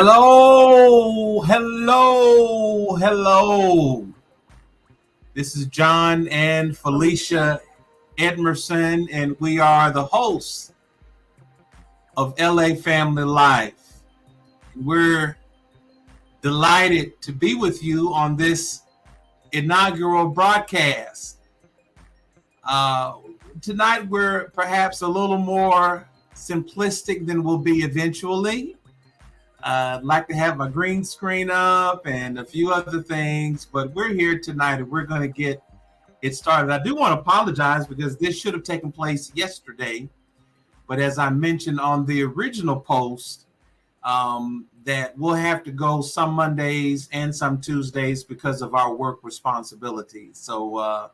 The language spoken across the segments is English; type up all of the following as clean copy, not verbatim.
Hello, hello, hello. This is John and Felicia Edmerson, and we are the hosts of LA Family Life. We're delighted to be with you on this inaugural broadcast. Tonight, we're perhaps a little more simplistic than we'll be eventually. I'd like to have my green screen up and a few other things, but we're here tonight and we're going to get it started. I do want to apologize because this should have taken place yesterday, but as I mentioned on the original post, that we'll have to go some Mondays and some Tuesdays because of our work responsibilities. So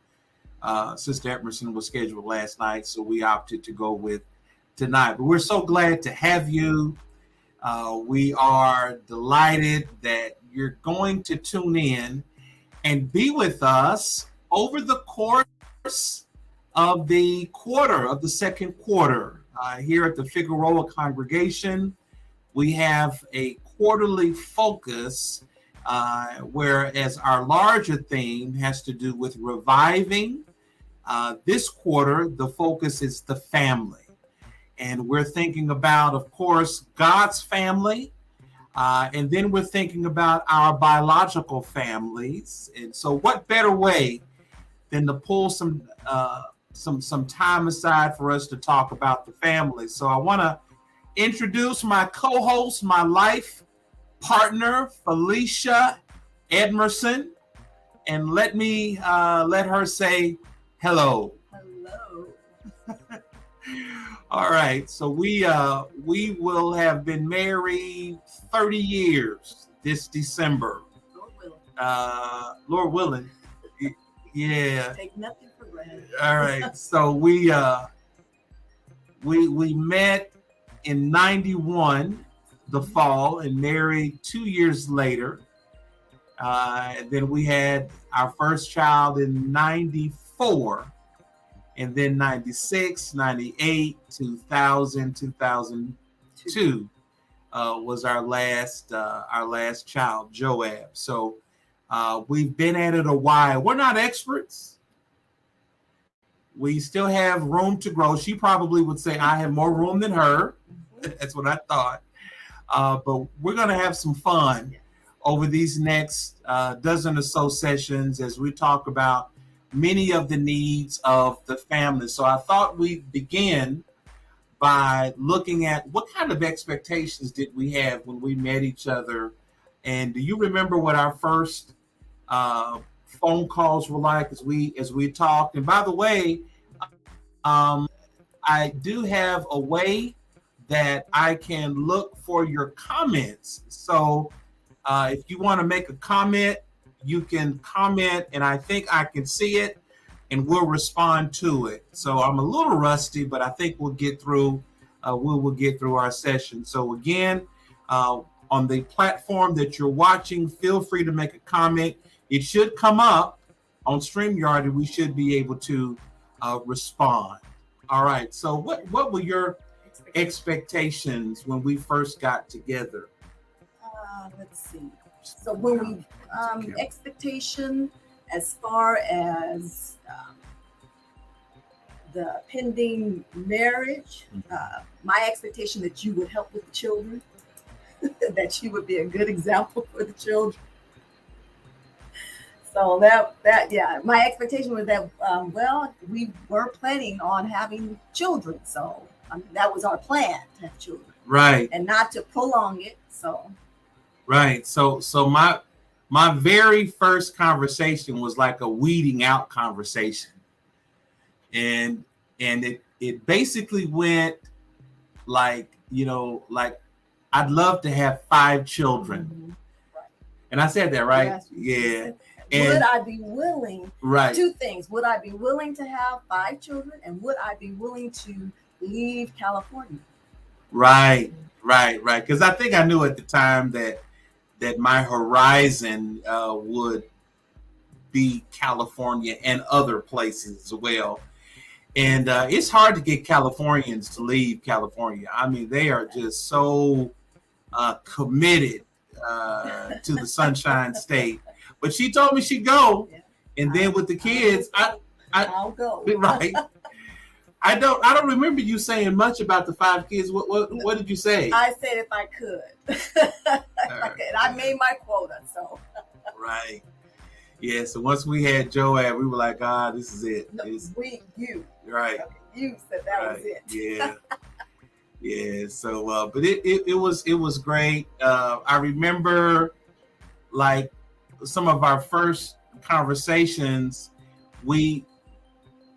Sister Emerson was scheduled last night, so we opted to go with tonight. But we're so glad to have you. We are delighted that you're going to tune in and be with us over the course of the second quarter. Here at the Figueroa congregation, we have a quarterly focus, whereas our larger theme has to do with reviving. This quarter, the focus is the family. And we're thinking about, of course, God's family. And then we're thinking about our biological families. And so what better way than to pull some time aside for us to talk about the family. So I want to introduce my co-host, my life partner, Felicia Edmerson. And let her say hello. Hello. All right, so we will have been married 30 years this December. Lord willing. Yeah. Take nothing for granted. All right, so we met in 91, the fall, and married 2 years later. And then we had our first child in 94. And then 96, 98, 2000, 2002 was our last child, Joab. So we've been at it a while. We're not experts. We still have room to grow. She probably would say I have more room than her. That's what I thought. But we're going to have some fun over these next dozen or so sessions as we talk about many of the needs of the family. So I thought we'd begin by looking at what kind of expectations did we have when we met each other. And do you remember what our first phone calls were like as we talked? And by the way, I do have a way that I can look for your comments. So if you want to make a comment, you can comment, and I think I can see it, and we'll respond to it. So I'm a little rusty, but I think we'll get through. We'll get through our session. So again, on the platform that you're watching, feel free to make a comment. It should come up on StreamYard, and we should be able to respond. All right. So what were your expectations when we first got together? Let's see. So when we expectation as far as the pending marriage, my expectation that you would help with the children, that you would be a good example for the children. So that my expectation was that we were planning on having children, so that was our plan to have children, right, and not to prolong it. So right, so my very first conversation was like a weeding out conversation, and it basically went like I'd love to have 5 children. Mm-hmm. Right. And I said that, right? Yes. Yeah. And would I be willing? Right. 2 things. Would I be willing to have 5 children? And would I be willing to leave California? Right. Because I think I knew at the time that my horizon would be California and other places as well. And it's hard to get Californians to leave California. I mean, they are just so committed to the Sunshine State. But she told me she'd go. Yeah. And then with the kids, I'll go. Right. I don't remember you saying much about the 5 kids. What did you say? I said if I could. I made my quota, so. Right. Yeah, so once we had Joab, we were like, this is it. No, you. Right. Okay, you said that was it. Yeah. Yeah. So but it was great. I remember like some of our first conversations, we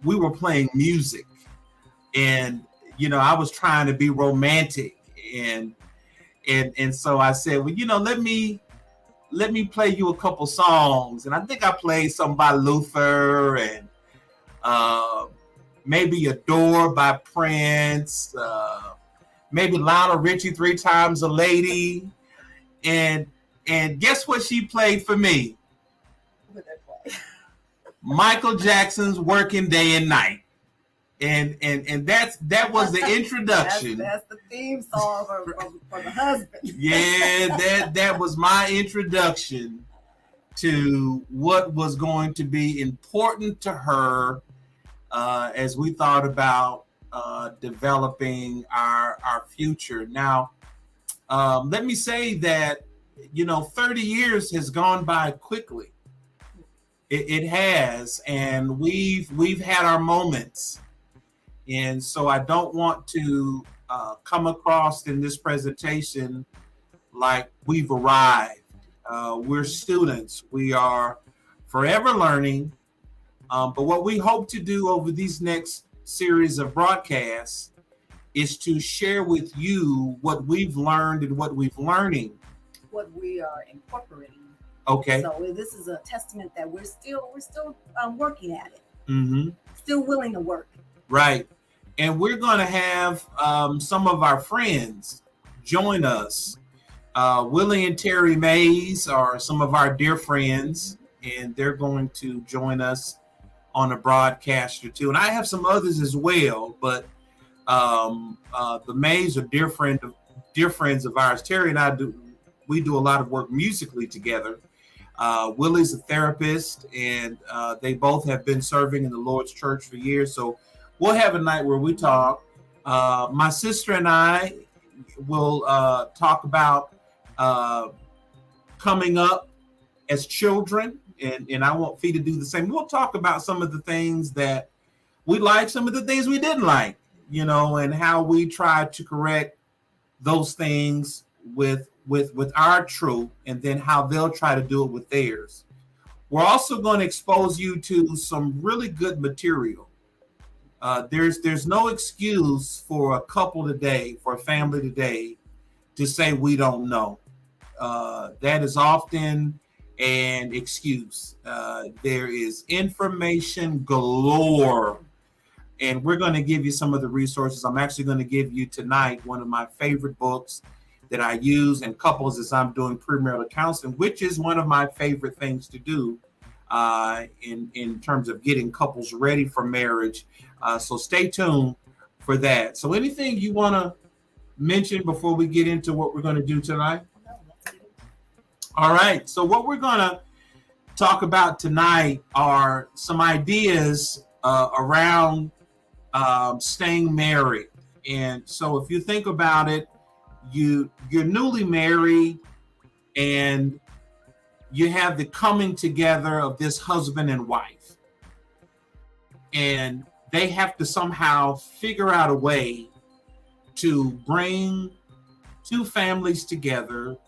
were playing music. And I was trying to be romantic, and so I said, well, let me play you a couple songs, and I think I played some by Luther, and maybe "Adore" by Prince, maybe Lionel Richie, "Three Times a Lady," and guess what she played for me? What did I play? Michael Jackson's "Working Day and Night." And that was the introduction. That's the theme song for the husband. Yeah, that was my introduction to what was going to be important to her as we thought about developing our future. Now, let me say that 30 years has gone by quickly. It has, and we've had our moments. And so I don't want to come across in this presentation like we've arrived. We're students. We are forever learning. But what we hope to do over these next series of broadcasts is to share with you what we've learned and what we've learning. What we are incorporating. Okay. So this is a testament that we're still working at it. Mm-hmm. Still willing to work. Right. And we're going to have some of our friends join us. Willie and Terry Mays are some of our dear friends, and they're going to join us on a broadcast or two. And I have some others as well, but the Mays are dear friends of ours. Terry and I we do a lot of work musically together. Willie's a therapist, and they both have been serving in the Lord's Church for years. So we'll have a night where we talk. My sister and I will talk about coming up as children, and I want Fee to do the same. We'll talk about some of the things that we liked, some of the things we didn't like, and how we try to correct those things with our truth, and then how they'll try to do it with theirs. We're also going to expose you to some really good material. There's no excuse for a couple today, for a family today, to say we don't know. That is often an excuse. There is information galore, and we're going to give you some of the resources. I'm actually going to give you tonight one of my favorite books that I use in couples as I'm doing premarital counseling, which is one of my favorite things to do in terms of getting couples ready for marriage. So stay tuned for that. So anything you want to mention before we get into what we're going to do tonight? All right. So what we're going to talk about tonight are some ideas around staying married. And so if you think about it, you're newly married, and you have the coming together of this husband and wife, and they have to somehow figure out a way to bring two families together,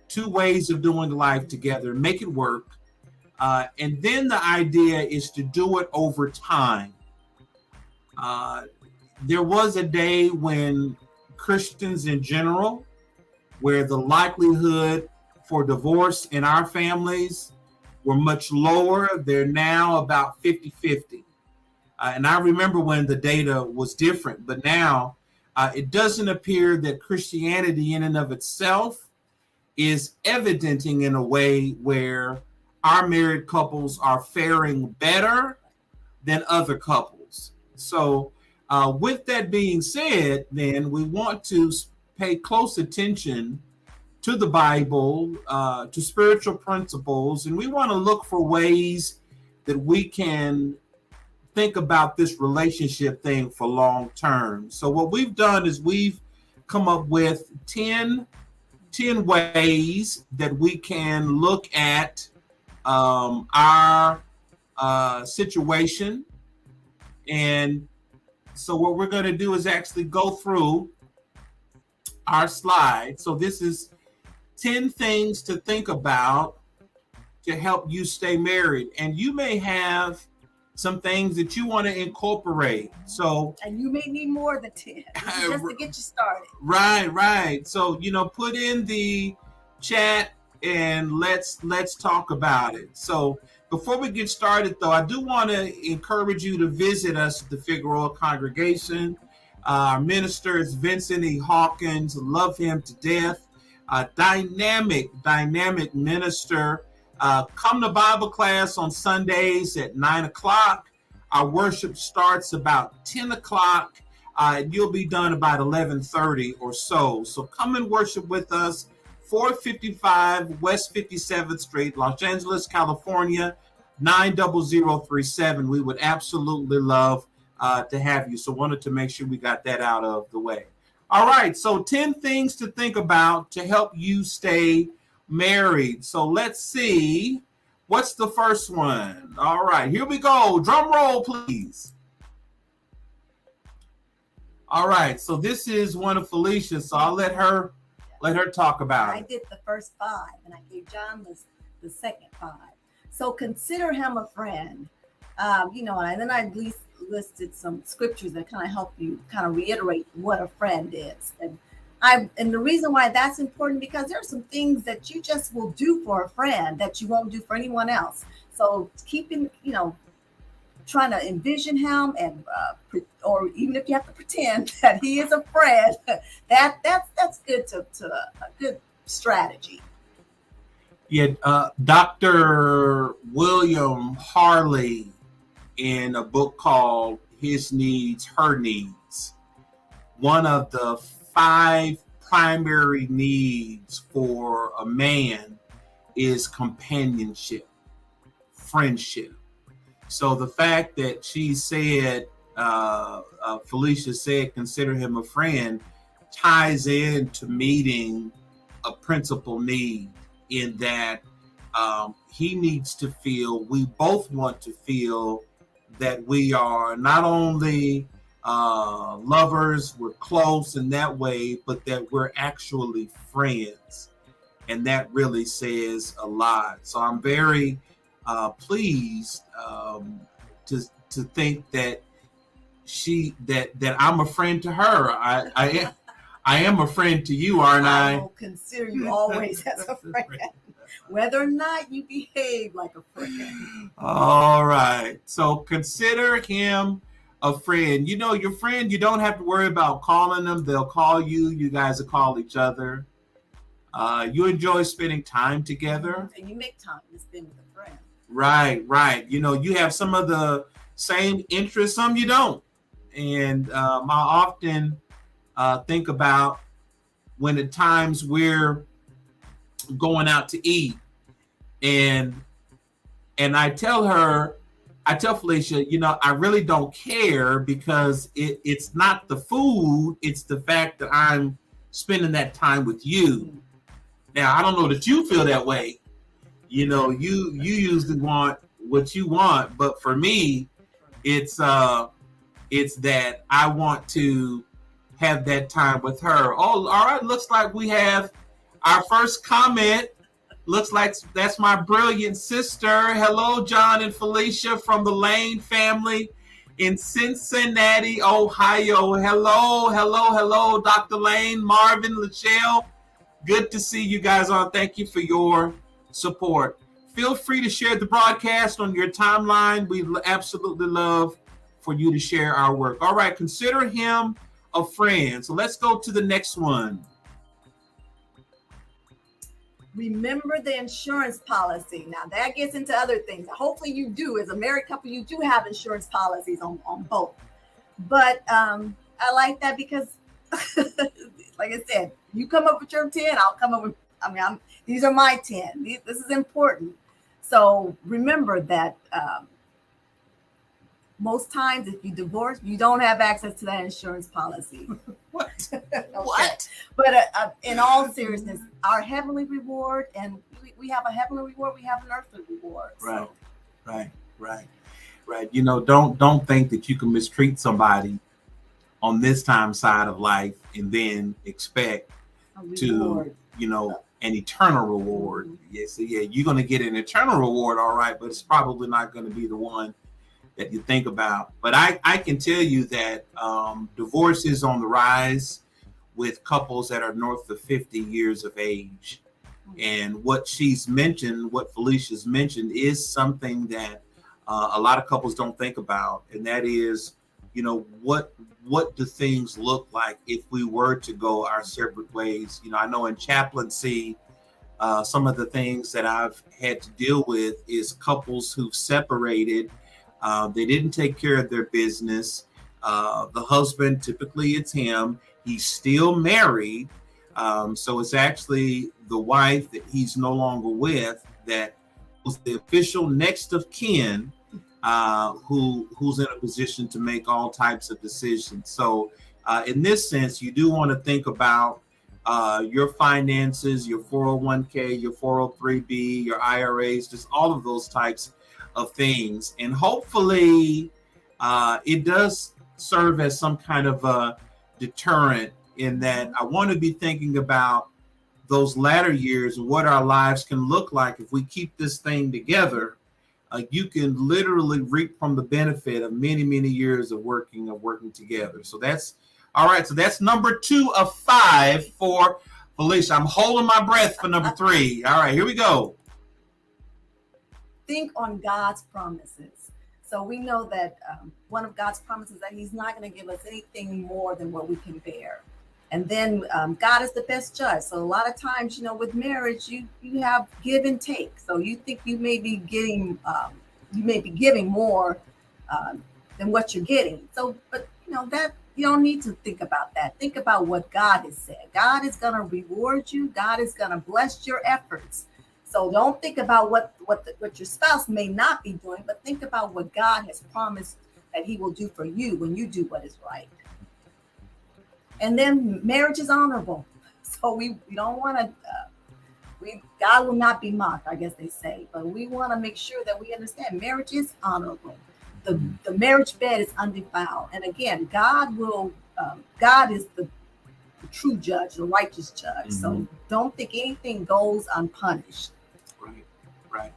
two ways of doing life together, make it work. And then the idea is to do it over time. There was a day when Christians in general, where the likelihood for divorce in our families were much lower. They're now about 50-50. And I remember when the data was different, but now it doesn't appear that Christianity in and of itself is evidenting in a way where our married couples are faring better than other couples. So with that being said, then we want to pay close attention to the Bible, to spiritual principles, and we want to look for ways that we can think about this relationship thing for long term. So what we've done is we've come up with 10 ways that we can look at our situation. And so what we're going to do is actually go through our slide. So this is 10 things to think about to help you stay married. And you may have some things that you want to incorporate. So, and you may need more than 10 just to get you started. Right. So, put in the chat and let's talk about it. So before we get started, though, I do want to encourage you to visit us at the Figueroa congregation. Our minister is Vincent E. Hawkins. Love him to death. Dynamic minister. Come to Bible class on Sundays at 9 o'clock. Our worship starts about 10 o'clock. You'll be done about 11:30 or so. So come and worship with us. 455 West 57th Street, Los Angeles, California, 90037. We would absolutely love to have you. So wanted to make sure we got that out of the way. All right. So 10 things to think about to help you stay married. So let's see. What's the first one? All right. Here we go. Drum roll, please. All right. So this is one of Felicia's. So I'll let her talk about it. I did the first 5, and I gave John the second 5. So consider him a friend. And then I listed some scriptures that kind of help you kind of reiterate what a friend is. And the reason why that's important, because there are some things that you just will do for a friend that you won't do for anyone else. So keeping, trying to envision him and or even if you have to pretend that he is a friend, that's good to a good strategy. Yeah, Dr. William Harley, in a book called His Needs, Her Needs, one of the 5 primary needs for a man is companionship, friendship. So the fact that she said, Felicia said, consider him a friend, ties into meeting a principal need, in that he needs to feel, we both want to feel that we are not only lovers, we're close in that way, but that we're actually friends. And that really says a lot. So I'm very pleased to think that that I'm a friend to her. I am a friend to you, aren't I? I will consider you always as a friend, whether or not you behave like a friend. All right. So consider him a friend. Your friend, you don't have to worry about calling them. They'll call you. You guys will call each other. You enjoy spending time together. And you make time to spend with a friend. Right. You have some of the same interests, some you don't. And I often think about when at times we're going out to eat, and I tell Felicia, I really don't care, because it's not the food, it's the fact that I'm spending that time with you. Now, I don't know that you feel that way. You usually want what you want, but for me, it's that I want to have that time with her. Oh, all right. Looks like we have our first comment. Looks like that's my brilliant sister. Hello, John and Felicia from the Lane family in Cincinnati, Ohio. Hello, Dr. Lane, Marvin, Lachelle. Good to see you guys on. Thank you for your support. Feel free to share the broadcast on your timeline. We absolutely love for you to share our work. All right, consider him a friend. So let's go to the next one. Remember the insurance policy. Now that gets into other things. Hopefully you do. As a married couple, you do have insurance policies on both. But I like that because, like I said, you come up with your 10, I'll come up with these are my 10. This is important. So remember that most times if you divorce, you don't have access to that insurance policy. What? Okay. What? But in all seriousness, our heavenly reward, and we have a heavenly reward, we have an earthly reward. Right, so. right. Don't think that you can mistreat somebody on this time side of life and then expect to, an eternal reward. Yes, you're going to get an eternal reward, all right, but it's probably not going to be the one that you think about. But I can tell you that divorce is on the rise with couples that are north of 50 years of age. And what Felicia's mentioned is something that a lot of couples don't think about. And that is, what do things look like if we were to go our separate ways? I know in chaplaincy, some of the things that I've had to deal with is couples who've separated. They didn't take care of their business. The husband, typically it's him, he's still married. So it's actually the wife that he's no longer with that was the official next of kin, who's in a position to make all types of decisions. So in this sense, you do want to think about your finances, your 401k, your 403b, your IRAs, just all of those types of things. And hopefully it does serve as some kind of a deterrent in that I want to be thinking about those latter years and what our lives can look like if we keep this thing together. You can literally reap from the benefit of many, many years of working together. So that's all right. So that's number 2 of 5 for Felicia. I'm holding my breath for number 3. All right, here we go. Think on God's promises. So we know that one of God's promises that he's not going to give us anything more than what we can bear. And then God is the best judge. So a lot of times, with marriage, you have give and take. So you think you may be giving more than what you're getting. So, but that you don't need to think about that. Think about what God has said. God is going to reward you. God is going to bless your efforts. So don't think about what your spouse may not be doing, but think about what God has promised that he will do for you when you do what is right. And then marriage is honorable. So we don't want to, God will not be mocked, I guess they say, but we want to make sure that we understand marriage is honorable. The marriage bed is undefiled. And again, God is the true judge, the righteous judge. Mm-hmm. So don't think anything goes unpunished. Right.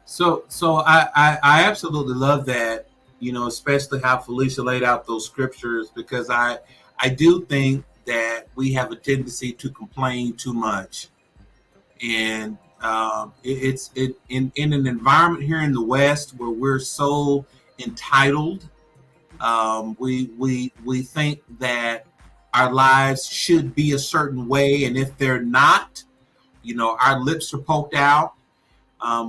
So I absolutely love that, especially how Felicia laid out those scriptures, because I do think that we have a tendency to complain too much. And it's in an environment here in the West where we're so entitled, we think that our lives should be a certain way, and if they're not, our lips are poked out. I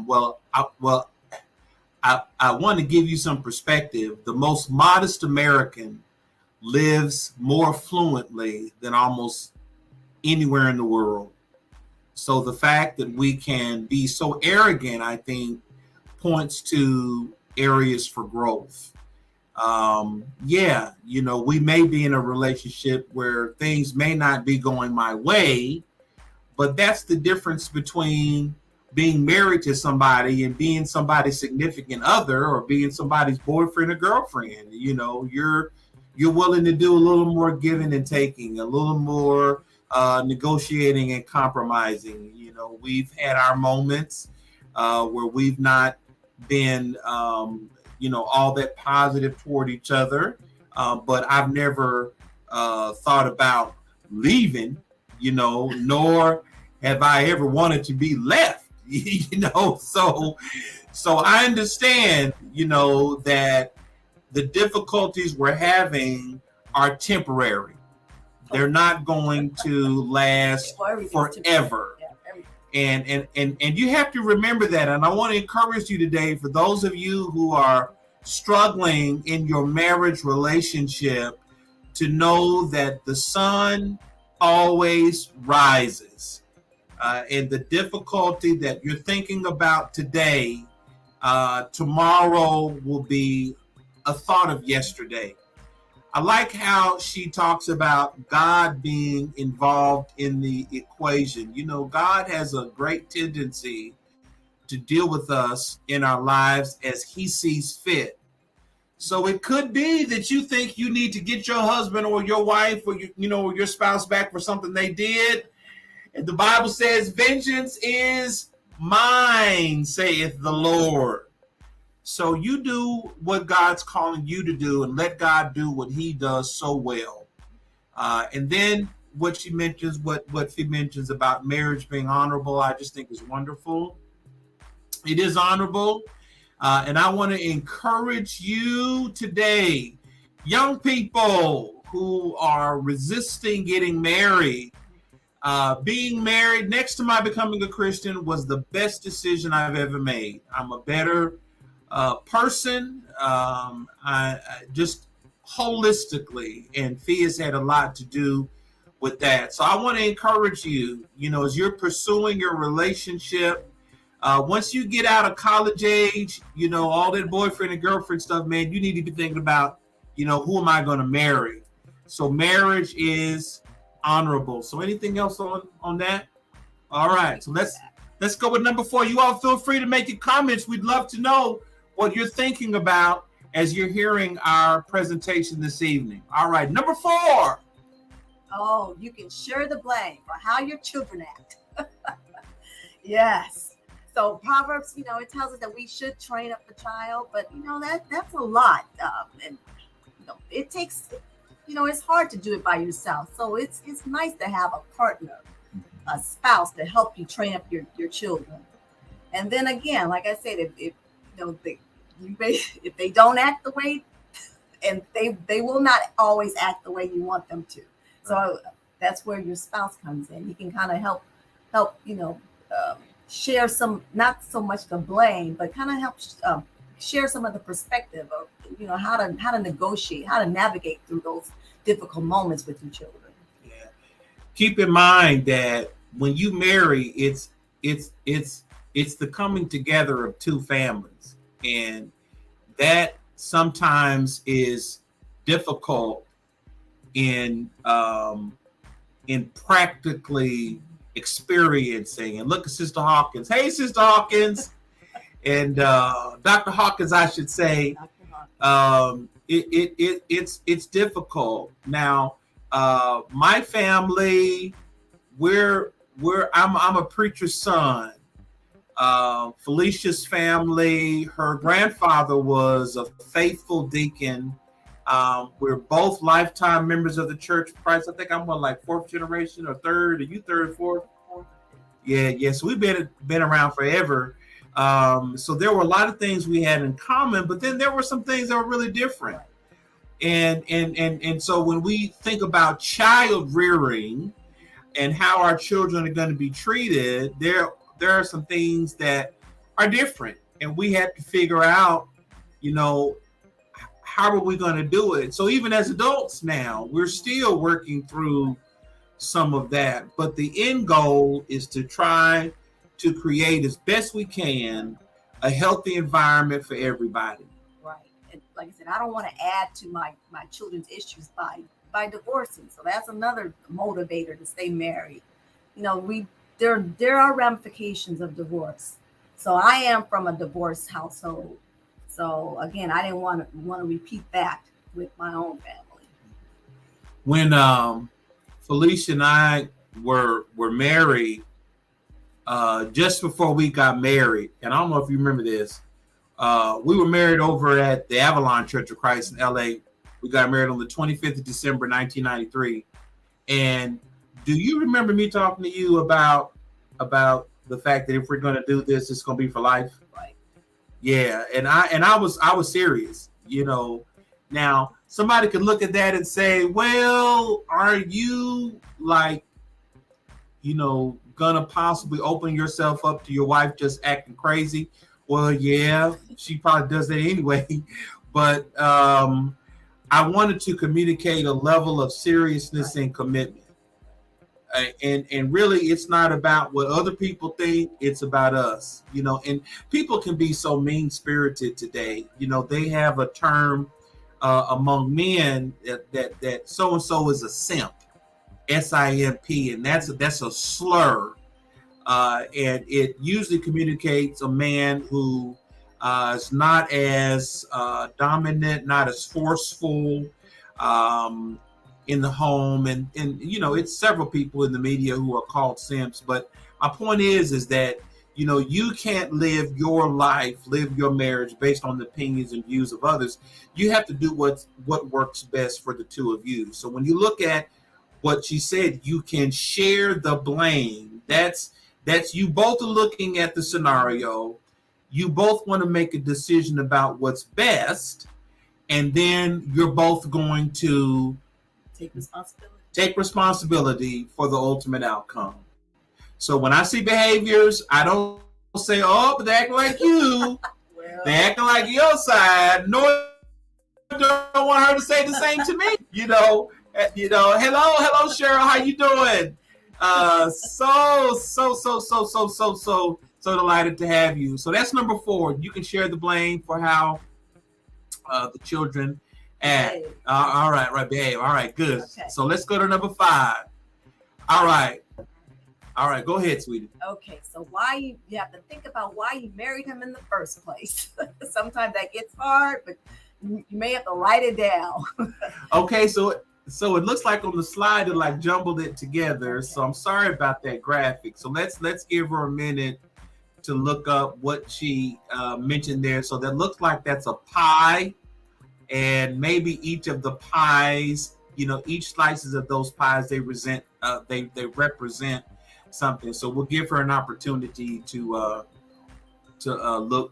want to give you some perspective. The most modest American lives more fluently than almost anywhere in the world. So the fact that we can be so arrogant, I think, points to areas for growth. We may be in a relationship where things may not be going my way, but that's the difference between being married to somebody and being somebody's significant other or being somebody's boyfriend or girlfriend. You're willing to do a little more giving and taking, a little more negotiating and compromising. We've had our moments where we've not been, all that positive toward each other. But I've never thought about leaving, nor have I ever wanted to be left, So I understand, that the difficulties we're having are temporary. They're not going to last forever. And you have to remember that. And I want to encourage you today, for those of you who are struggling in your marriage relationship, to know that the sun always rises. and the difficulty that you're thinking about today, tomorrow will be a thought of yesterday. I like how she talks about God being involved in the equation. You know, God has a great tendency to deal with us in our lives as he sees fit. So it could be that you think you need to get your husband or your wife or or your spouse back for something they did. And the Bible says, vengeance is mine, saith the Lord. So you do what God's calling you to do and let God do what he does so well. And then what she mentions about marriage being honorable, I just think is wonderful. It is honorable. And I want to encourage you today, young people who are resisting getting married. Being married next to my becoming a Christian was the best decision I've ever made. I'm a better person. I just holistically, and Fee has had a lot to do with that. So I want to encourage you, as you're pursuing your relationship, once you get out of college age, all that boyfriend and girlfriend stuff, man, you need to be thinking about, who am I going to marry? So marriage is honorable. So anything else on that? All right. So let's go with number 4. You all feel free to make your comments. We'd love to know what you're thinking about as you're hearing our presentation this evening. All right. Number 4. Oh, you can share the blame for how your children act. Yes. So Proverbs, it tells us that we should train up the child, but that's a lot. And it takes, it's hard to do it by yourself. So it's nice to have a partner, a spouse to help you train up your children. And then again, like I said, if they don't act the way, and they will not always act the way you want them to. So that's where your spouse comes in. He can kind of help share some, not so much the blame, but kind of help share some of the perspective of how to negotiate, how to navigate through those difficult moments with your children. Yeah. Keep in mind that when you marry, it's the coming together of two families, and that sometimes is difficult in practically experiencing. And look at Sister Hawkins. Hey, Sister Hawkins. And Dr. Hawkins, I should say. It's difficult. Now, my family, I'm a preacher's son. Felicia's family, her grandfather was a faithful deacon. We're both lifetime members of the Church of Christ. I think I'm like 4th generation or 3rd. Are you 3rd, 4th? Yeah. So we've been around forever. So there were a lot of things we had in common, but then there were some things that were really different. And so when we think about child rearing and how our children are going to be treated, there are some things that are different, and we have to figure out, how are we going to do it? So even as adults now, we're still working through some of that, but the end goal is to try to create as best we can a healthy environment for everybody. Right. And like I said, I don't want to add to my children's issues by divorcing. So that's another motivator to stay married. There are ramifications of divorce. So I am from a divorced household. So again, I didn't want to repeat that with my own family. When Felicia and I were married, just before we got married, and I don't know if you remember this, we were married over at the Untitled Church of Christ in LA. We got married on the 25th of December, 1993. And do you remember me talking to you about the fact that if we're going to do this, it's going to be for life? Right. Yeah. And I was serious, Now, somebody could look at that and say, well, are you gonna possibly open yourself up to your wife just acting crazy? Well, yeah, she probably does that anyway. But I wanted to communicate a level of seriousness and commitment. And really, it's not about what other people think. It's about us, and people can be so mean spirited today. They have a term among men that so and so is a simp, SIMP, and that's a slur, and it usually communicates a man who is not as dominant, not as forceful in the home, and it's several people in the media who are called simps. But my point is that you can't live your life, live your marriage based on the opinions and views of others. You have to do what works best for the two of you. So when you look at what she said, you can share the blame. That's you both are looking at the scenario. You both want to make a decision about what's best, and then you're both going to take responsibility for the ultimate outcome. So when I see behaviors, I don't say, "Oh, but they acting like you." Well, they acting like your side. Nor do I want her to say the same to me. Hello, Cheryl, how you doing? So delighted to have you. So that's number 4. You can share the blame for how the children act. All right, behave. All right, good. Okay. So let's go to number 5. All right, go ahead, sweetie. Okay, so you have to think about why you married him in the first place. Sometimes that gets hard, but you may have to write it down. Okay, so it looks like on the slide it like jumbled it together. Okay. So I'm sorry about that graphic. So let's give her a minute to look up what she mentioned there. So that looks like that's a pie, and maybe each of the pies, each slices of those pies, they represent something. So we'll give her an opportunity to look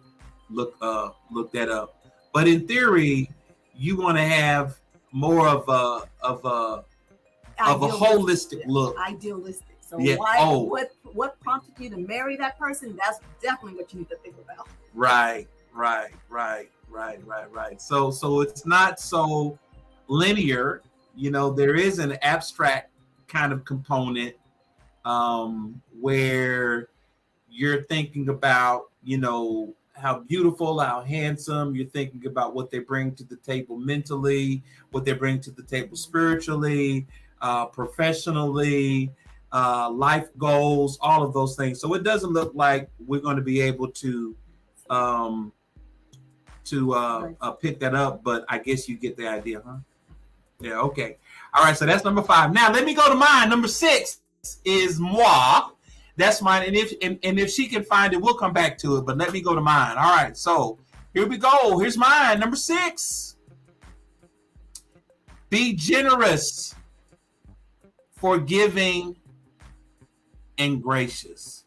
that up. But in theory, you want to have more of a holistic look. Idealistic. So what prompted you to marry that person? That's definitely what you need to think about. Right. So it's not so linear. There is an abstract kind of component where you're thinking about, how beautiful, how handsome. You're thinking about what they bring to the table mentally, what they bring to the table spiritually, professionally, life goals, all of those things. So it doesn't look like we're going to be able to pick that up, but I guess you get the idea, huh? Yeah, okay. All right, so that's number 5. Now let me go to mine. Number 6 is moi. That's mine, and if she can find it, we'll come back to it. But let me go to mine. All right, so here we go. Here's mine. Number 6. Be generous, forgiving, and gracious.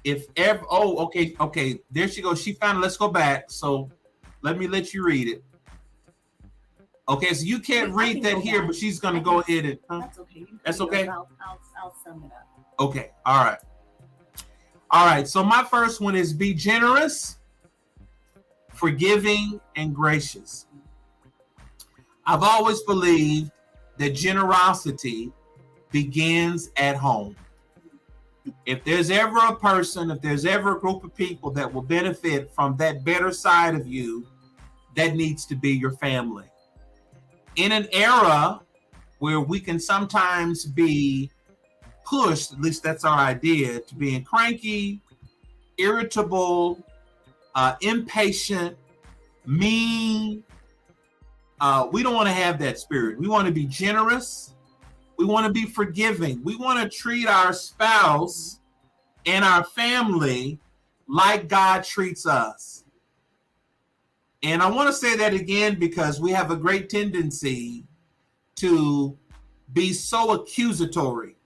If ever, okay, there she goes. She found it. Let's go back. So let me let you read it. Okay, so you can't read that here, but she's going to go ahead and. That's okay. That's okay. I'll sum it up. Okay. All right. So my first one is be generous, forgiving, and gracious. I've always believed that generosity begins at home. If there's ever a person, if there's ever a group of people that will benefit from that better side of you, that needs to be your family. In an era where we can sometimes be pushed, at least that's our idea, to being cranky, irritable, impatient, mean. We don't want to have that spirit. We want to be generous. We want to be forgiving. We want to treat our spouse and our family like God treats us. And I want to say that again because we have a great tendency to be so accusatory.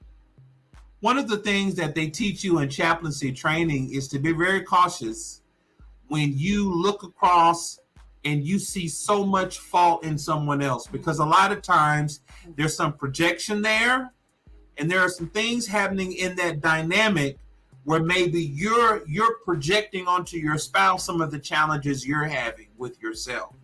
One of the things that they teach you in chaplaincy training is to be very cautious when you look across and you see so much fault in someone else, because a lot of times there's some projection there, and there are some things happening in that dynamic where maybe you're projecting onto your spouse some of the challenges you're having with yourself.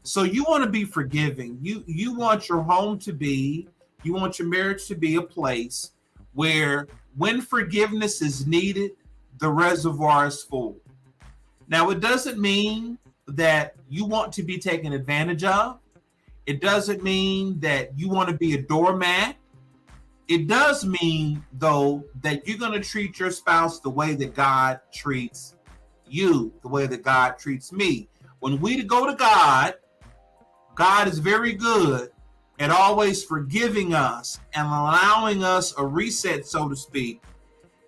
So you want to be forgiving. You want your home to be, you want your marriage to be a place where when forgiveness is needed, the reservoir is full. Now, it doesn't mean that you want to be taken advantage of. It doesn't mean that you want to be a doormat. It does mean, though, that you're going to treat your spouse the way that God treats you, the way that God treats me. When we go to God, God is very good at always forgiving us and allowing us a reset, so to speak.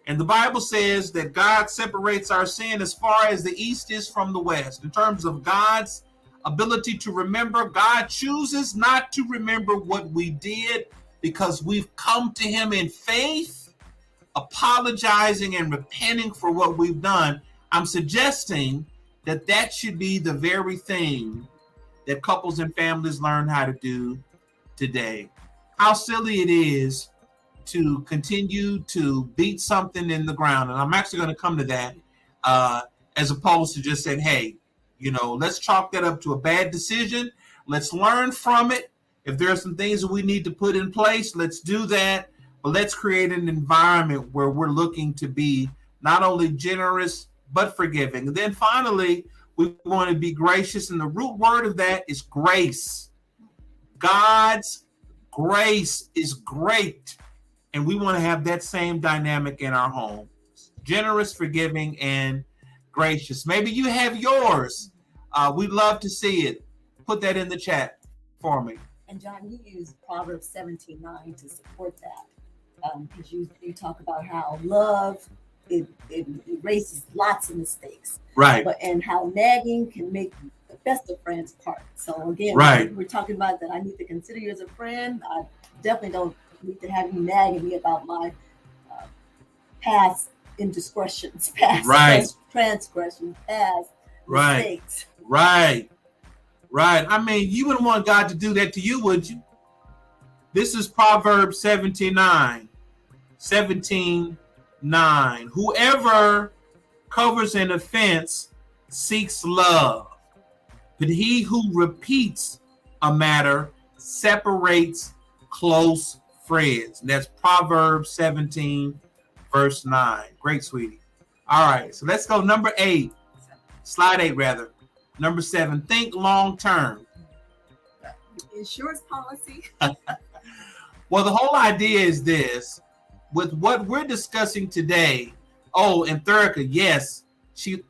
And the Bible says that God separates our sin as far as the east is from the west. In terms of God's ability to remember, God chooses not to remember what we did because we've come to him in faith, apologizing and repenting for what we've done. I'm suggesting that that should be the very thing that couples and families learn how to do today. How silly it is to continue to beat something in the ground. And I'm actually going to come to that as opposed to just saying, hey, let's chalk that up to a bad decision. Let's learn from it. If there are some things that we need to put in place, let's do that. But let's create an environment where we're looking to be not only generous, but forgiving. And then finally, we want to be gracious. And the root word of that is grace. God's grace is great. And we want to have that same dynamic in our homes. Generous, forgiving, and gracious. Maybe you have yours. We'd love to see it. Put that in the chat for me. And John, you use Proverbs 17:9 to support that. Because you talk about how love, it erases lots of mistakes. Right. And how nagging can make the best of friends part. So again, right. We're talking about that I need to consider you as a friend. I definitely don't need to have you nagging me about my past indiscretions, past transgressions, past mistakes. Right. I mean, you wouldn't want God to do that to you, would you? This is Proverbs 17:9. Whoever covers an offense seeks love, but he who repeats a matter separates close friends. And that's Proverbs 17, verse 9. Great, sweetie. All right, so let's go number 8. Slide 8, rather. Number 7, think long term. Insurance policy. Well, the whole idea is this. With what we're discussing today, and Thurica, yes, she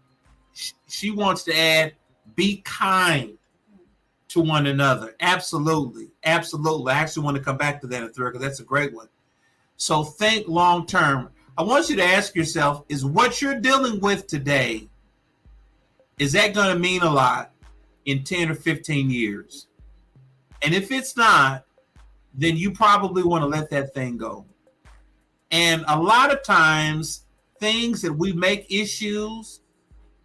wants to add, be kind to one another. Absolutely. I actually want to come back to that, Thurica. That's a great one. So think long term. I want you to ask yourself, is what you're dealing with today, is that going to mean a lot in 10 or 15 years? And if it's not, then you probably want to let that thing go. And a lot of times, things that we make issues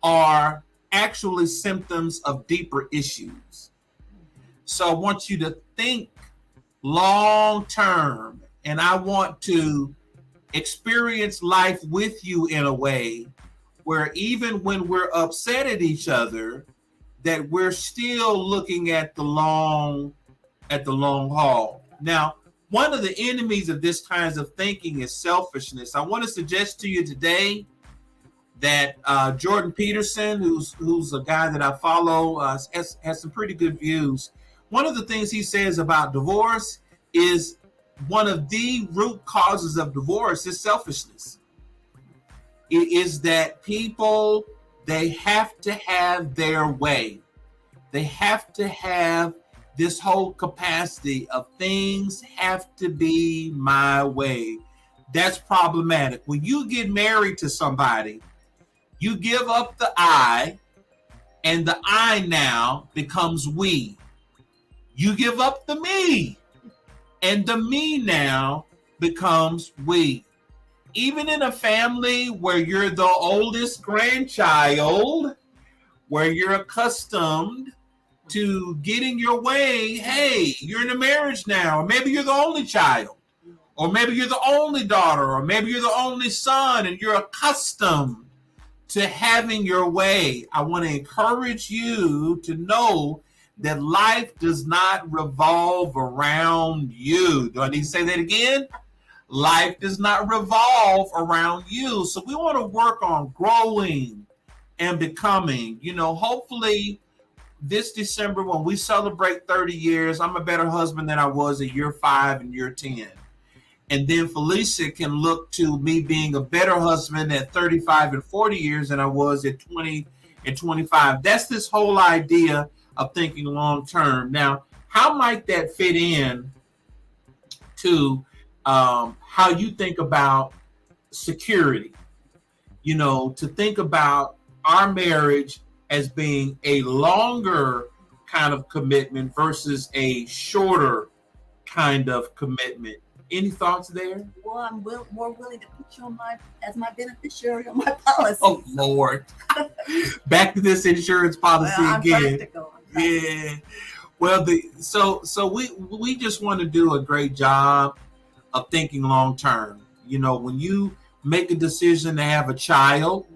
are actually symptoms of deeper issues. So I want you to think long term, and I want to experience life with you in a way where even when we're upset at each other, that we're still looking at the long haul. Now, one of the enemies of this kinds of thinking is selfishness. I want to suggest to you today that Jordan Peterson, who's a guy that I follow, has some pretty good views. One of the things he says about divorce is one of the root causes of divorce is selfishness. It is that people, they have to have their way. They have to have this whole capacity of things have to be my way. That's problematic. When you get married to somebody, you give up the I, and the I now becomes we. You give up the me, and the me now becomes we. Even in a family where you're the oldest grandchild, where you're accustomed to getting your way, hey, you're in a marriage now, or maybe you're the only child, or maybe you're the only daughter, or maybe you're the only son, and you're accustomed to having your way. I want to encourage you to know that life does not revolve around you. Do I need to say that again? life does not revolve around you. So we want to work on growing and becoming. Hopefully this December when we celebrate 30 years, I'm a better husband than I was at year 5 and year 10. And then Felicia can look to me being a better husband at 35 and 40 years than I was at 20 and 25. That's this whole idea of thinking long term. Now, how might that fit in to how you think about security? To think about our marriage as being a longer kind of commitment versus a shorter kind of commitment. Any thoughts there? Well, I'm more willing to put you as my beneficiary on my policy. Oh, Lord. Back to this insurance policy again. Practical. Yeah. Well, so we just want to do a great job of thinking long term. When you make a decision to have a child,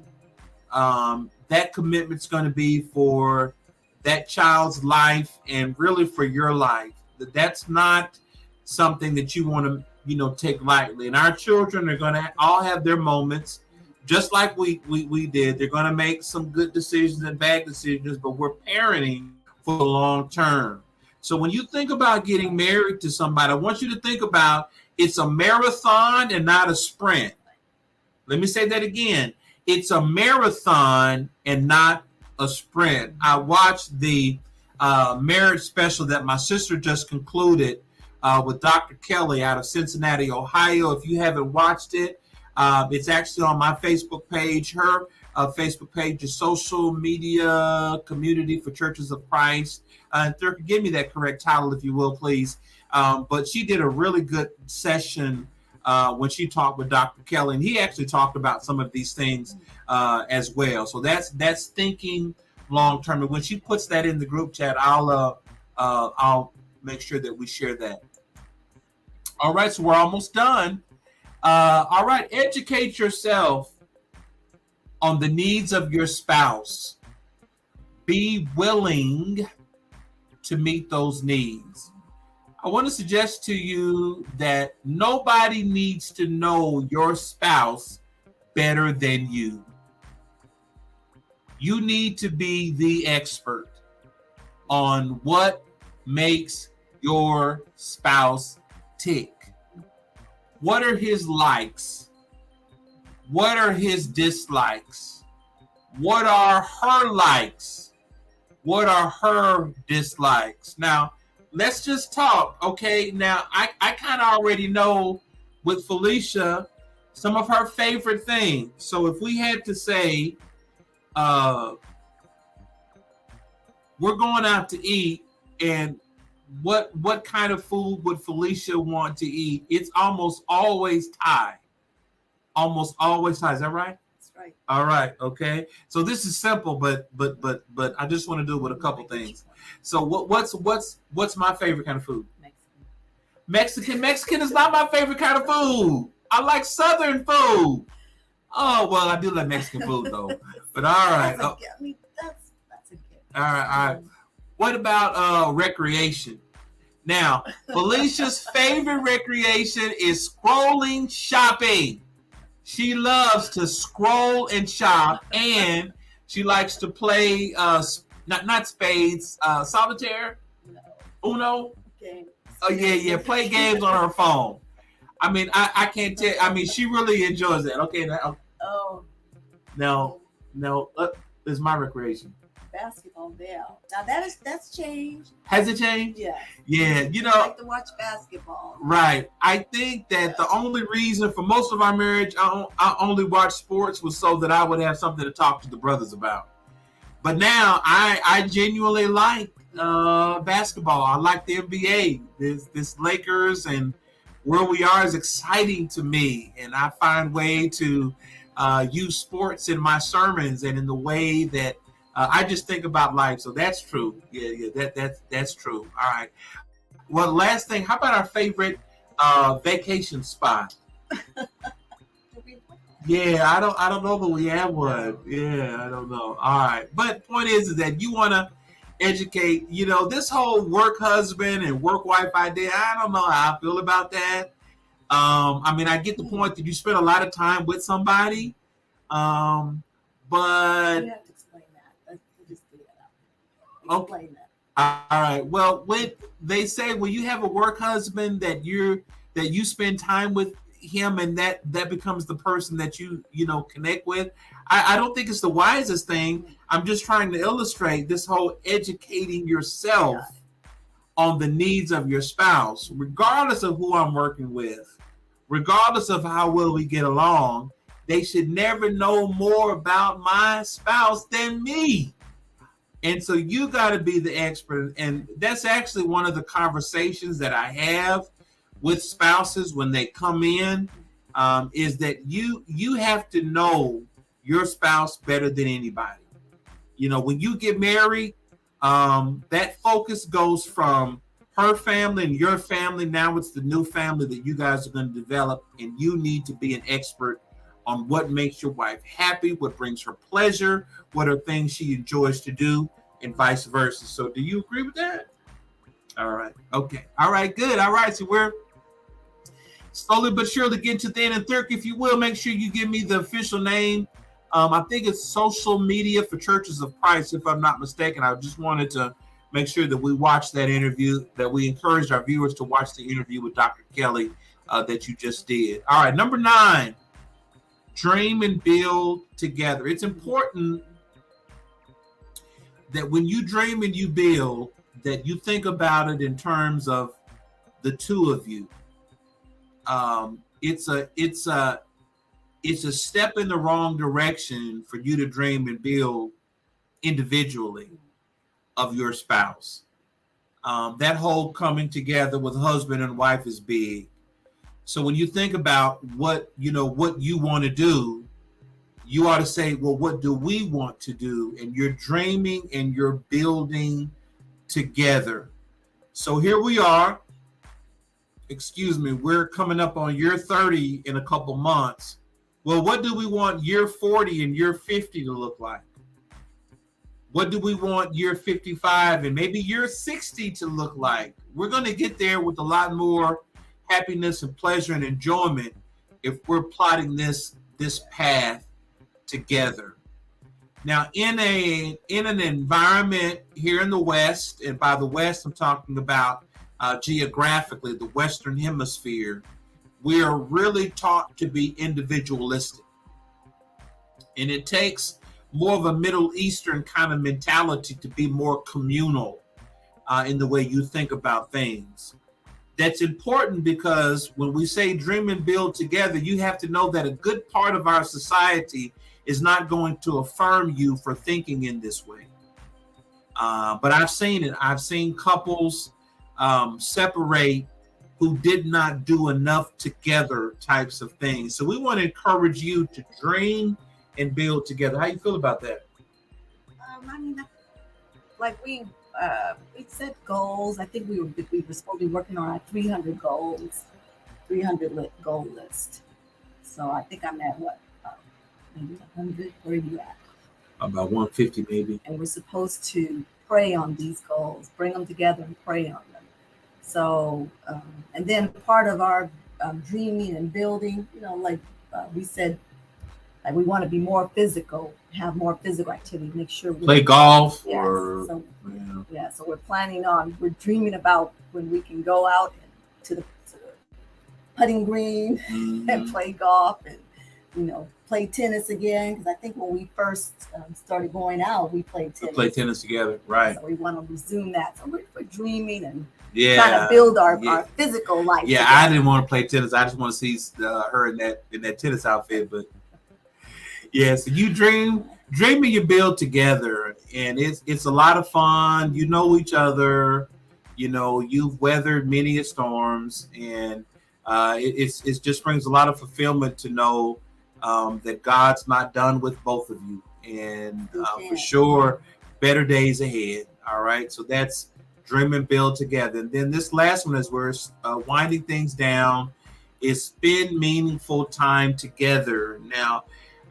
that commitment's going to be for that child's life and really for your life. That's not something that you want to take lightly. And our children are going to all have their moments, just like we did. They're going to make some good decisions and bad decisions, but we're parenting for the long term. So when you think about getting married to somebody, I want you to think about it's a marathon and not a sprint. Let me say that again. It's a marathon and not a sprint. I watched the marriage special that my sister just concluded with Dr. Kelly out of Cincinnati, Ohio. If you haven't watched it, it's actually on my Facebook page. Her Facebook page is Social Media Community for Churches of Christ. Give me that correct title, if you will, please. But she did a really good session when she talked with Dr. Kelly, and he actually talked about some of these things as well. So that's thinking long term. And when she puts that in the group chat, I'll make sure that we share that. All right, so we're almost done. All right, educate yourself on the needs of your spouse. Be willing to meet those needs. I want to suggest to you that nobody needs to know your spouse better than you. You need to be the expert on what makes your spouse tick. What are his likes? What are his dislikes? What are her likes? What are her dislikes? Now, let's just talk, okay? Now, I kind of already know with Felicia some of her favorite things. So if we had to say, we're going out to eat, and what kind of food would Felicia want to eat? It's almost always Thai. Almost always Thai. Is that right? That's right. All right. Okay. So this is simple, but I just want to do it with a couple things. So what's my favorite kind of food? Mexican is not my favorite kind of food. I like Southern food. Oh well, I do like Mexican food though. But all right. That's a gift. All right. What about recreation? Now, Felicia's favorite recreation is scrolling shopping. She loves to scroll and shop, and she likes to play not spades, solitaire, Uno. Okay. Oh yeah, play games on her phone. I mean, I can't tell. I mean, she really enjoys that. Okay, now. Oh. No, this is my recreation. Basketball now. Now that's changed. Has it changed? Yeah. Yeah, I like to watch basketball. Right. I think that the only reason for most of our marriage, I only watch sports was so that I would have something to talk to the brothers about. But now I genuinely like basketball. I like the NBA. This Lakers and where we are is exciting to me, and I find way to use sports in my sermons and in the way that I just think about life. So that's true. Yeah, that's true. All right. Well, last thing, how about our favorite vacation spot? Yeah, I don't know, but we have one. Yeah, I don't know. All right. But point is that you want to educate, this whole work husband and work wife idea. I don't know how I feel about that. I mean, I get the point that you spend a lot of time with somebody, but You have to explain that. Let's just do that. Explain that. All right. Well, when they say when you have a work husband that you spend time with him and that becomes the person that you connect with, I don't think it's the wisest thing. I'm just trying to illustrate this whole educating yourself on the needs of your spouse, regardless of who I'm working with, regardless of how well we get along. They should never know more about my spouse than me. And so you got to be the expert. And that's actually one of the conversations that I have with spouses when they come in, is that you have to know your spouse better than anybody. When you get married, that focus goes from her family and your family. Now it's the new family that you guys are going to develop, and you need to be an expert on what makes your wife happy, what brings her pleasure, what are things she enjoys to do, and vice versa. So do you agree with that? All right. Okay. All right. Good. All right. So we're slowly but surely getting to the end. And Thurk, if you will, make sure you give me the official name. I think it's Social Media for Churches of Christ, if I'm not mistaken. I just wanted to make sure that we watched that interview, that we encouraged our viewers to watch the interview with Dr. Kelly that you just did. All right. Number 9. Dream and build together. It's important that when you dream and you build, that you think about it in terms of the two of you. It's a step in the wrong direction for you to dream and build individually of your spouse. That whole coming together with husband and wife is big. So when you think about what you want to do, you ought to say, well, what do we want to do? And you're dreaming and you're building together. So here we are. We're coming up on year 30 in a couple months. Well, what do we want year 40 and year 50 to look like? What do we want year 55 and maybe year 60 to look like? We're going to get there with a lot more happiness and pleasure and enjoyment if we're plotting this path together. Now, in an environment here in the West, and by the West I'm talking about geographically the Western Hemisphere, we are really taught to be individualistic, and it takes more of a Middle Eastern kind of mentality to be more communal in the way you think about things. That's important because when we say dream and build together, you have to know that a good part of our society is not going to affirm you for thinking in this way. But I've seen it. I've seen couples separate who did not do enough together types of things. So we want to encourage you to dream and build together. How you feel about that? I mean, like we set goals. I think we were supposed to be working on our 300 goals, 300 goal list. So I think I'm at what, maybe 100. Where are you at? About 150 maybe. And we're supposed to pray on these goals, bring them together and pray on them. So, and then part of our dreaming and building, like we said, like we want to be more physical, have more physical activity, make sure we play golf. Yes. Or so we're dreaming about when we can go out to the putting green and play golf and play tennis again, because I think when we first started going out, we played tennis. Play tennis together, right? So we want to resume that. So we're dreaming and trying to build our physical life. Yeah, together. I didn't want to play tennis. I just want to see her in that tennis outfit. But yeah, so you dream and you build together, and it's a lot of fun. You know each other. You've weathered many storms, and it just brings a lot of fulfillment to know that God's not done with both of you, and for sure, better days ahead. All right, so that's dream and build together. And then this last one, as we're winding things down, is spend meaningful time together. Now,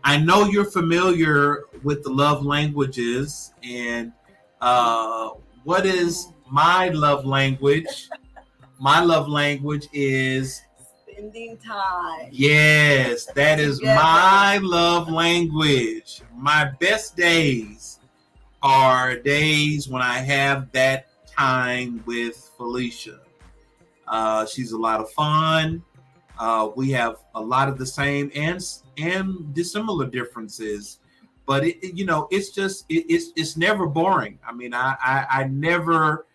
I know you're familiar with the love languages, and what is my love language? My love language is Spending time. Yes, that is Together. my love language. My best days are days when I have that time with Felicia. She's a lot of fun. We have a lot of the same and dissimilar differences, but it's never boring. I mean, I never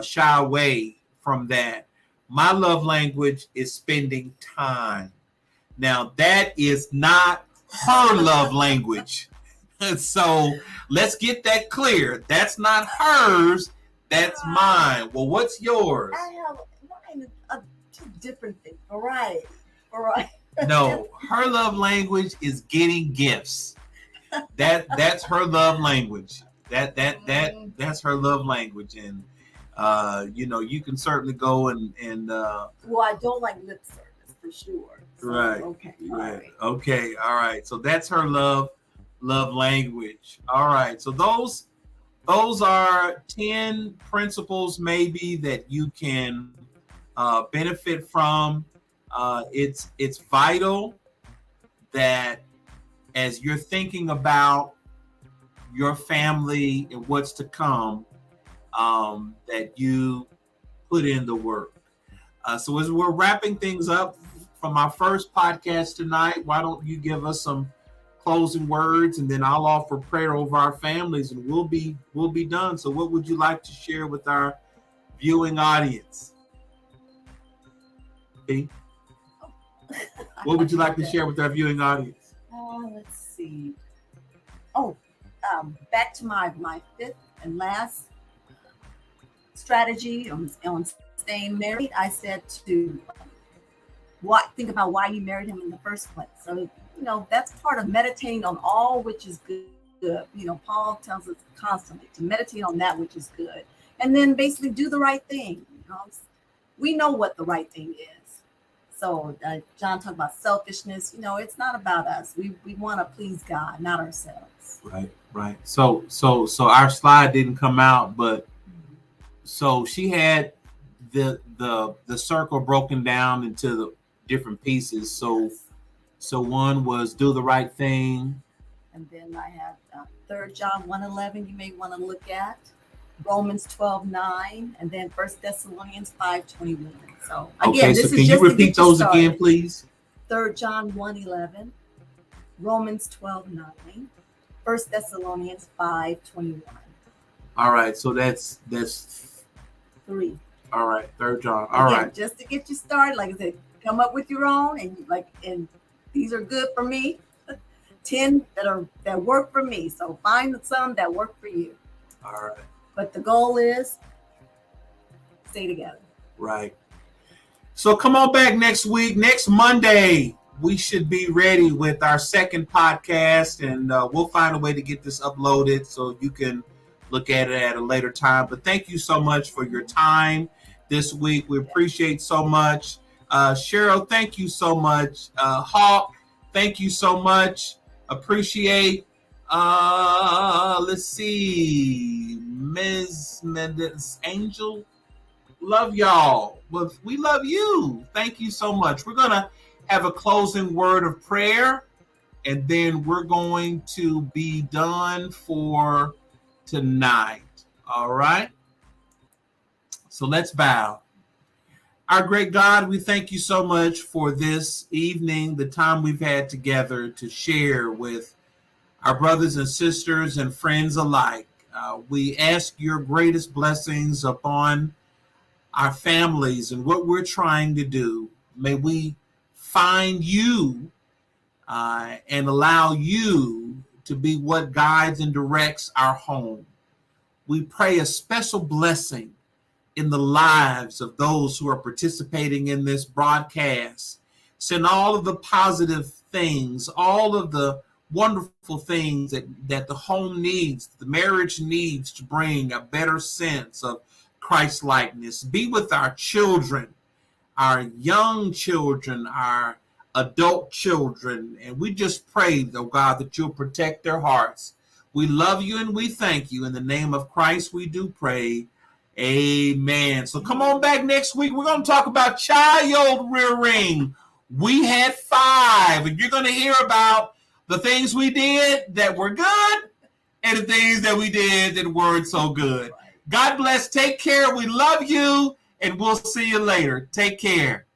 shy away from that. My love language is spending time. Now that is not her love language. So let's get that clear. That's not hers. That's mine. Well, what's yours? I have mine are two different things. Variety. Variety. No, her love language is getting gifts. That's her love language. That's her love language, and you can certainly go and well, I don't like lip service for sure. So, right. Okay. Right. Okay. All right. So that's her love language. All right. So those are 10 principles maybe that you can benefit from. It's vital that as you're thinking about your family and what's to come, that you put in the work. So as we're wrapping things up from our first podcast tonight, why don't you give us some closing words, and then I'll offer prayer over our families, and we'll be done. So what would you like to share with our viewing audience? B? What would you like to share with our viewing audience? Let's see. Back to my fifth and last strategy on staying married. I said to think about why you married him in the first place. So that's part of meditating on all which is good. Paul tells us constantly to meditate on that which is good, and then basically do the right thing. We know what the right thing is. So John talked about selfishness. It's not about us. We want to please God, not ourselves. Right. So our slide didn't come out, but so she had the circle broken down into the different pieces. So one was do the right thing. And then I have 3 John 1:11 you may want to look at. Romans 12:9, and then 1 Thessalonians 5:21. So again, this is can just you repeat those started. again, please? 3 John 1:11, Romans 12:9, 1 Thessalonians 5:21. All right, so that's 3. All right, 3 John. All right, just to get you started, like I said, come up with your own, and these are good for me. 10 that work for me. So find some that work for you. All right. But the goal is stay together. Right. So come on back next week. Next Monday, we should be ready with our second podcast, and we'll find a way to get this uploaded so you can look at it at a later time. But thank you so much for your time this week. We appreciate so much. Cheryl, thank you so much. Hawk, thank you so much. Appreciate. Let's see. Ms. Mendes Angel. Love y'all. Well, we love you. Thank you so much. We're going to have a closing word of prayer, and then we're going to be done for tonight. All right? So let's bow. Our great God, we thank you so much for this evening, the time we've had together to share with our brothers and sisters and friends alike. We ask your greatest blessings upon our families and what we're trying to do. May we find you and allow you to be what guides and directs our home. We pray a special blessing in the lives of those who are participating in this broadcast. Send all of the positive things, all of the wonderful things that the home needs, the marriage needs to bring a better sense of Christ-likeness. Be with our children, our young children, our adult children, and we just pray, oh God, that you'll protect their hearts. We love you and we thank you. In the name of Christ, we do pray. Amen. So come on back next week. We're going to talk about child rearing. We had 5, and you're going to hear about the things we did that were good and the things that we did that weren't so good. God bless. Take care. We love you, and we'll see you later. Take care.